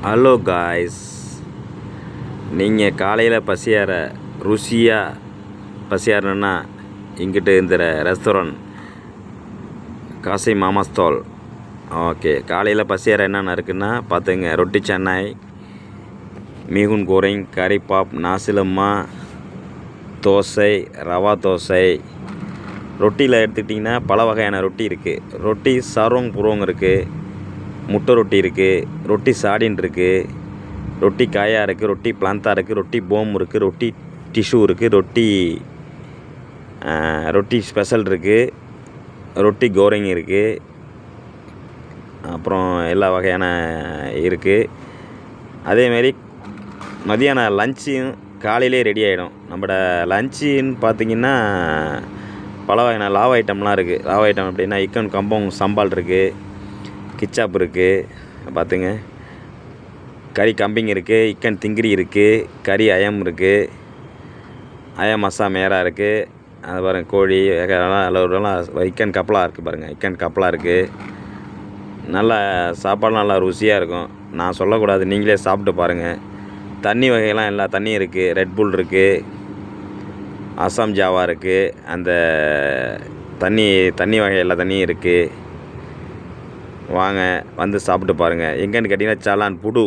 Hello guys, நீங்கள் காலையில் ருசியாக பசியாரணுன்னா இங்கிட்டு இந்த ரெஸ்டாரண்ட் காசி மாமா ஸ்டால். ஓகே, காலையில் பசியார என்னென்ன இருக்குன்னா பார்த்துங்க. ரொட்டி சென்னை, மீகுன் கோரிங், கறி பாப், நாசிலம்மா, தோசை, ரவா தோசை. ரொட்டியில் எடுத்துக்கிட்டிங்கன்னா பல வகையான ரொட்டி இருக்குது. ரொட்டி சரோங் புரோங் இருக்குது, முட்டை ரொட்டி இருக்குது, ரொட்டி சாடின் இருக்குது, ரொட்டி காயா இருக்குது, ரொட்டி பிளாந்தா இருக்குது, ரொட்டி போம் இருக்குது, ரொட்டி டிஷ்யூ இருக்குது, ரொட்டி ஸ்பெஷல் இருக்குது, ரொட்டி கோரிங் இருக்குது, அப்புறம் எல்லா வகையான இருக்குது. அதேமாரி மதியானம் லஞ்சும் காலையிலே ரெடி ஆகிடும். நம்மளோட லஞ்சுன்னு பார்த்திங்கன்னா பல வகையான லாவ் ஐட்டம்லாம் இருக்குது. லாவ் ஐட்டம் அப்படின்னா இக்கன் கம்பம் சம்பால் இருக்குது, கிச்சாப் இருக்குது, பார்த்துங்க. கறி கம்பிங் இருக்குது, இக்கன் திங்கிரி இருக்குது, கறி அயம் இருக்குது, அயம் மசா மேரா இருக்குது. அது பாருங்கள், கோழி எல்லாம் இக்கன் கப்பலா இருக்குது பாருங்கள். இக்கன் கப்பலா இருக்குது. நல்லா சாப்பாடு நல்லா ருசியாக இருக்கும். நான் சொல்லக்கூடாது, நீங்களே சாப்பிட்டு பாருங்கள். தண்ணி வகையெல்லாம் எல்லா தண்ணியும் இருக்குது. ரெட்புல் இருக்குது, அசாம் ஜாவா இருக்குது. அந்த தண்ணி வகை எல்லா தண்ணியும் இருக்குது. வாங்க, வந்து சாப்பிட்டு பாருங்கள். எங்கேன்னு கேட்டிங்கன்னா சாலான் புடு.